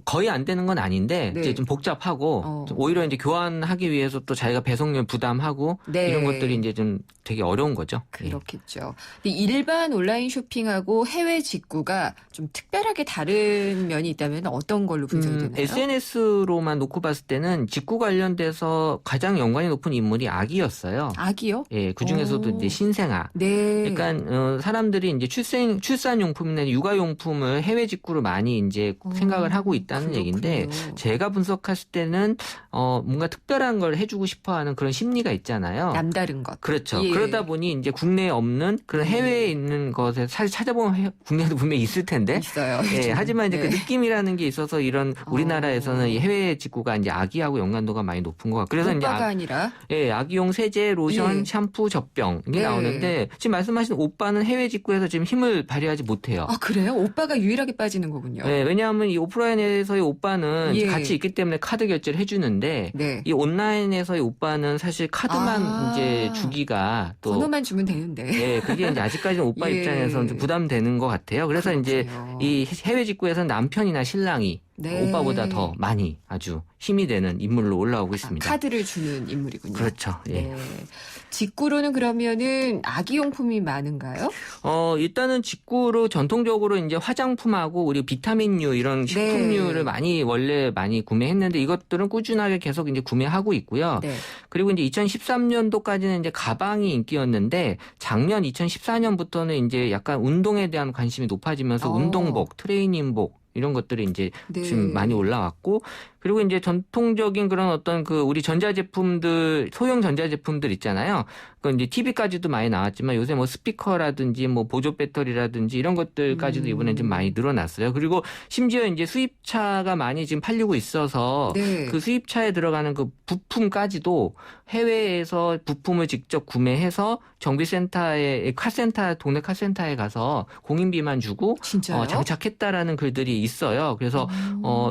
거의 안 되는 건 아닌데 이제 좀 복잡하고 오히려 이제 교환하기 위해서 또 자기가 배송료 부담하고 이런 것들이 이제 좀 되게 어려운 거죠. 그렇겠죠. 근데 일반 온라인 쇼핑하고 해외 직구가 좀 특별하게 다른 면이 있다면 어떤 걸로 분석이 되나요? SNS로만 놓고 봤을 때는 직구 관련돼서 가장 연관이 높은 인물이 아기였어요. 아기요? 예, 그 중에서도 이제 신생아. 그러니까 사람들이 이제 출산용품이나 육아용품을 해외 직구로 많이 이제 생각을 하고 있다는 얘기인데 제가 분석했을 때는 뭔가 특별한 걸 해주고 싶어하는 그런 심리가 있잖아요. 남다른 것. 그렇죠. 그러다 보니 이제 국내에 없는 그런 해외에 있는 것에 사실 찾아보면 국내에도 분명히 있을 텐데. 있어요. 예, 하지만 이제 그 느낌이라는 게 있어서 이런 우리나라에서는 이 해외 직구가 이제 아기하고 연관도가 많이 높은 것 같고. 그래서 이제 아니라 아기용 세제, 로션, 샴푸, 젖병 이게 나오는데 지금 말씀하신 오빠는 해외 직구에서 지금 힘을 발휘하지 못해요. 아, 그래요? 오빠가 유일하게 빠지는 거군요. 네, 왜냐하면 이 오프라인에서의 오빠는 같이 있기 때문에 카드 결제를 해주는데 이 온라인에서의 오빠는 사실 카드만 이제 주기가 또 번호만 주면 되는데. 네, 그게 이제 아직까지는 오빠 입장에서는 좀 부담되는 것 같아요. 그래서 이제 이 해외 직구에서는 남편이나 신랑이 오빠보다 더 많이 아주 힘이 되는 인물로 올라오고 있습니다. 카드를 주는 인물이군요. 그렇죠. 예. 직구로는 그러면은 아기용품이 많은가요? 일단은 직구로 전통적으로 이제 화장품하고 우리 비타민류 이런 식품류를 원래 많이 구매했는데 이것들은 꾸준하게 계속 이제 구매하고 있고요. 그리고 이제 2013년도까지는 이제 가방이 인기였는데 작년 2014년부터는 이제 약간 운동에 대한 관심이 높아지면서 운동복, 트레이닝복 이런 것들이 이제 지금 많이 올라왔고 그리고 이제 전통적인 그런 어떤 그 우리 전자제품들 소형 전자제품들 있잖아요. 그 이제 TV까지도 많이 나왔지만 요새 뭐 스피커라든지 뭐 보조 배터리라든지 이런 것들까지도 이번에 좀 많이 늘어났어요. 그리고 심지어 이제 수입차가 많이 지금 팔리고 있어서 그 수입차에 들어가는 그 부품까지도 해외에서 부품을 직접 구매해서 정비센터에 동네 카센터에 가서 공인비만 주고 장착했다라는 글들이 있어요. 그래서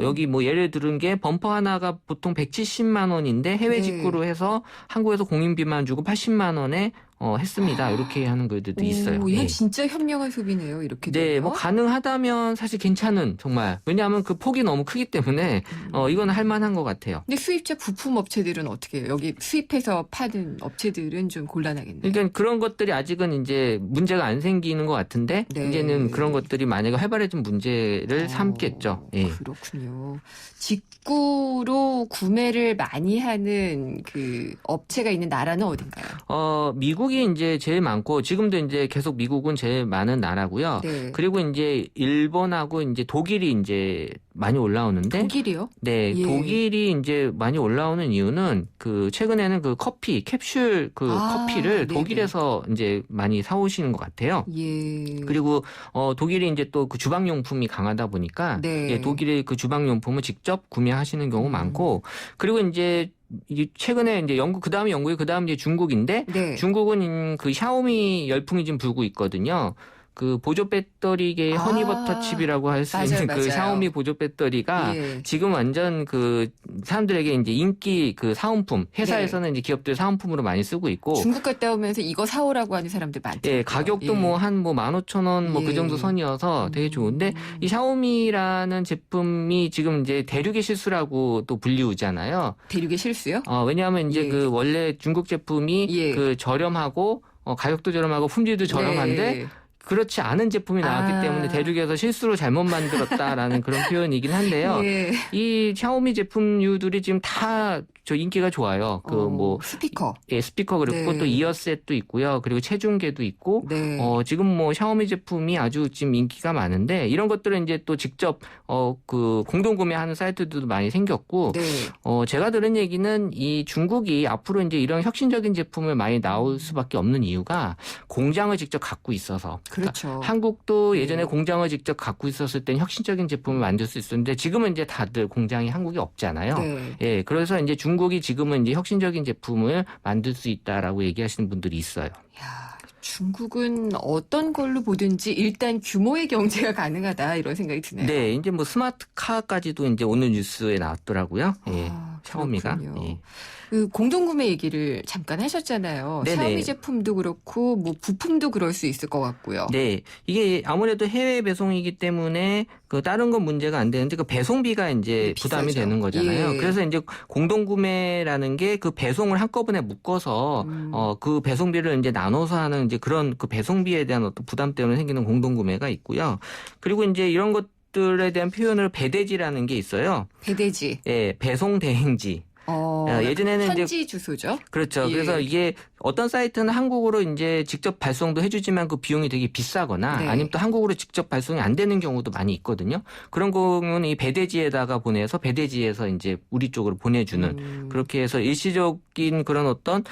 여기 뭐 예를 들은 게 범퍼 하나가 보통 170만 원인데 해외 직구로 해서 한국에서 공인비만 주고 80만 원에 했습니다. 이렇게 하는 글들도 있어요. 이건 예. 진짜 현명한 소비네요. 이렇게 네, 되면. 뭐 가능하다면 사실 괜찮은 정말 왜냐하면 그 폭이 너무 크기 때문에 이건 할 만한 것 같아요. 근데 수입자 부품 업체들은 어떻게 해요? 여기 수입해서 파는 업체들은 좀 곤란하겠네요. 그러니까 그런 것들이 아직은 이제 문제가 안 생기는 것 같은데 네. 이제는 그런 것들이 만약에 활발해진 문제를 삼겠죠. 예. 그렇군요. 직구로 구매를 많이 하는 그 업체가 있는 나라는 어딘가요? 미국이 이제 제일 많고 지금도 이제 계속 미국은 제일 많은 나라고요. 네. 그리고 이제 일본하고 이제 독일이 이제 많이 올라오는데 독일이요? 네, 예. 독일이 이제 많이 올라오는 이유는 그 최근에는 그 커피 캡슐 그 커피를 네네. 독일에서 이제 많이 사오시는 것 같아요. 예. 그리고 독일이 이제 또 그 주방용품이 강하다 보니까 네. 예, 독일의 그 주방용품을 직접 구매하시는 경우 많고 그리고 이제 최근에 이제 영국 그다음에 영국이 그다음 이제 중국인데 네. 중국은 그 샤오미 열풍이 지금 불고 있거든요. 그 보조 배터리계의 허니버터 칩이라고 할 수 있는 그 샤오미 보조 배터리가 지금 완전 그 사람들에게 이제 인기 그 사은품 회사에서는 이제 기업들 사은품으로 많이 쓰고 있고 중국 갔다 오면서 이거 사오라고 하는 사람들 많죠. 예, 가격도 뭐 한 뭐 15,000원 뭐 그 정도 선이어서 되게 좋은데 이 샤오미라는 제품이 지금 이제 대륙의 실수라고 또 불리우잖아요. 대륙의 실수요? 왜냐하면 이제 그 원래 중국 제품이 그 저렴하고 가격도 저렴하고 품질도 저렴한데 그렇지 않은 제품이 나왔기 때문에 대륙에서 실수로 잘못 만들었다라는 그런 표현이긴 한데요. 이 샤오미 제품류들이 지금 다 저 인기가 좋아요. 그 뭐 스피커, 스피커 그리고 또 이어셋도 있고요. 그리고 체중계도 있고 지금 뭐 샤오미 제품이 아주 지금 인기가 많은데 이런 것들은 이제 또 직접 그 공동 구매하는 사이트들도 많이 생겼고 제가 들은 얘기는 이 중국이 앞으로 이제 이런 혁신적인 제품을 많이 나올 수밖에 없는 이유가 공장을 직접 갖고 있어서. 그렇죠. 한국도 예전에 공장을 직접 갖고 있었을 땐 혁신적인 제품을 만들 수 있었는데 지금은 이제 다들 공장이 한국에 없잖아요. 예, 그래서 이제 중국이 지금은 이제 혁신적인 제품을 만들 수 있다라고 얘기하시는 분들이 있어요. 중국은 어떤 걸로 보든지 일단 규모의 경제가 가능하다 이런 생각이 드네요. 네, 이제 뭐 스마트카까지도 이제 오늘 뉴스에 나왔더라고요. 예, 샤오미가. 예. 그 공동구매 얘기를 잠깐 하셨잖아요. 네네. 샤오미 제품도 그렇고 뭐 부품도 그럴 수 있을 것 같고요. 네, 이게 아무래도 해외 배송이기 때문에 그 다른 건 문제가 안 되는데 그 배송비가 이제 부담이 비싸죠. 되는 거잖아요. 예. 그래서 이제 공동구매라는 게 그 배송을 한꺼번에 묶어서 그 배송비를 이제 나눠서 하는 이제 그런 그 배송비에 대한 어떤 부담 때문에 생기는 공동구매가 있고요. 그리고 이제 이런 것들에 대한 표현을 배대지라는 게 있어요. 배대지. 예, 배송 대행지. 예전에는 현지 이제 주소죠. 그렇죠. 예. 그래서 이게 어떤 사이트는 한국으로 이제 직접 발송도 해주지만 그 비용이 되게 비싸거나 아니면 또 한국으로 직접 발송이 안 되는 경우도 많이 있거든요. 그런 경우는 이 배대지에다가 보내서 배대지에서 이제 우리 쪽으로 보내주는 그렇게 해서 일시적인 그런 어떤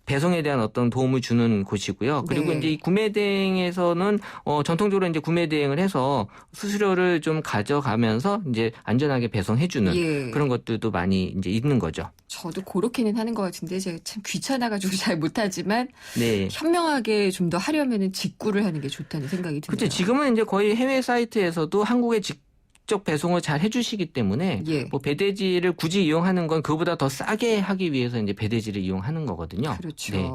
배송에 대한 어떤 도움을 주는 곳이고요. 그리고 이제 이 구매 대행에서는 전통적으로 이제 구매 대행을 해서 수수료를 좀 가져가면서 이제 안전하게 배송해주는 그런 것들도 많이 이제 있는 거죠. 저도 그렇게는 하는 것 같은데 제가 참 귀찮아가지고 잘 못하지만 네. 현명하게 좀 더 하려면은 직구를 하는 게 좋다는 생각이 드네요. 그렇죠. 지금은 이제 거의 해외 사이트에서도 한국에 직접 배송을 잘 해주시기 때문에 뭐 배대지를 굳이 이용하는 건 그보다 더 싸게 하기 위해서 이제 배대지를 이용하는 거거든요. 그렇죠. 네.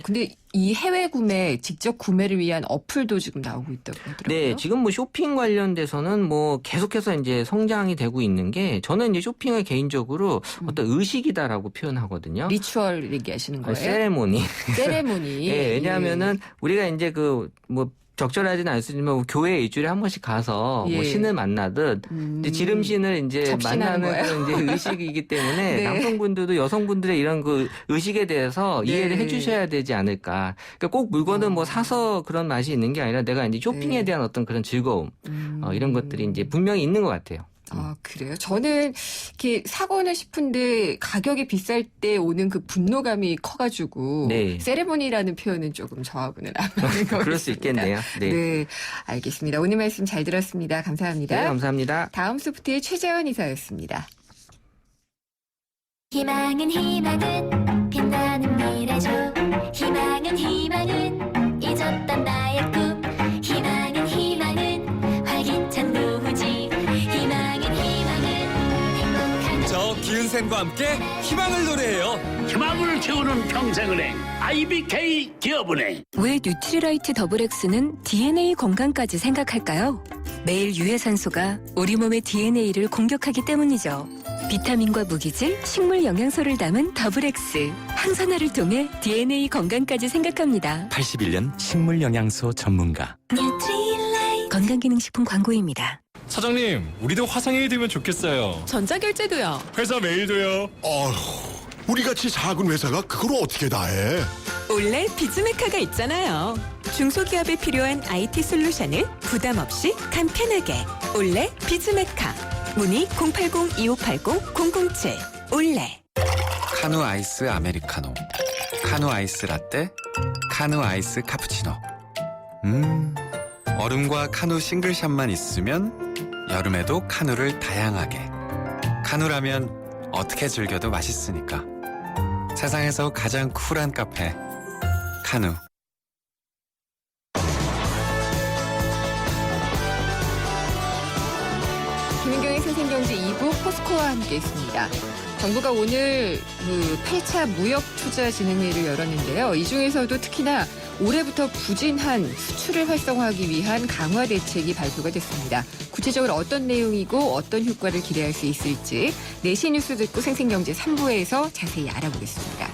근데 이 해외 구매, 직접 구매를 위한 어플도 지금 나오고 있다고 하더라고요. 네, 지금 뭐 쇼핑 관련돼서는 뭐 계속해서 이제 성장이 되고 있는 게 저는 이제 쇼핑을 개인적으로 어떤 의식이다라고 표현하거든요. 리추얼 얘기하시는 거예요? 세레모니. 세레모니. 네, 왜냐하면은 우리가 이제 그 뭐 적절하지는 않습니다만 교회에 일주일에 한 번씩 가서 뭐 신을 만나듯 이제 지름신을 이제 만나는 그런 이제 의식이기 때문에 남성분들도 여성분들의 이런 그 의식에 대해서 이해를 해주셔야 되지 않을까. 그러니까 꼭 물건을 뭐 사서 그런 맛이 있는 게 아니라 내가 이제 쇼핑에 대한 어떤 그런 즐거움 이런 것들이 이제 분명히 있는 것 같아요. 아, 그래요? 저는 이렇게 사고는 싶은데 가격이 비쌀 때 오는 그 분노감이 커가지고 세레모니라는 표현은 조금 저하고는 안 맞는 것 같습니다. 그럴 수 있겠네요. 네, 알겠습니다. 오늘 말씀 잘 들었습니다. 감사합니다. 네, 감사합니다. 다음 소프트의 최재원 이사였습니다. 희망은 빛나는 미래죠. 희망은 잊었던 나의 꿈. 희망은 활기찬 노후지. 희망은 행복한 저 기운 은샘과 함께 희망을 노래해요. 희망을 키우는 평생은행 IBK 기업은행. 왜 뉴트리라이트 더블엑스는 DNA 건강까지 생각할까요? 매일 유해산소가 우리 몸의 DNA를 공격하기 때문이죠. 비타민과 무기질, 식물 영양소를 담은 더블엑스. 항산화를 통해 DNA 건강까지 생각합니다. 81년 식물 영양소 전문가. 건강기능식품 광고입니다. 사장님, 우리도 화상회의 되면 좋겠어요. 전자결제도요. 회사 메일도요. 우리같이 작은 회사가 그걸 어떻게 다 해? 올레 비즈메카가 있잖아요. 중소기업에 필요한 IT 솔루션을 부담 없이 간편하게. 올레 비즈메카. 문의 080-2580-007. 올레. 카누 아이스 아메리카노, 카누 아이스 라떼, 카누 아이스 카푸치노. 얼음과 카누 싱글샷만 있으면 여름에도 카누를 다양하게. 카누라면 어떻게 즐겨도 맛있으니까. 세상에서 가장 쿨한 카페, 카누. 김은경의 생생경제 2부 포스코와 함께했습니다. 정부가 오늘 8차 무역투자진흥회를 열었는데요. 이 중에서도 특히나 올해부터 부진한 수출을 활성화하기 위한 강화 대책이 발표가 됐습니다. 구체적으로 어떤 내용이고 어떤 효과를 기대할 수 있을지 내시 뉴스 듣고 생생경제 3부에서 자세히 알아보겠습니다.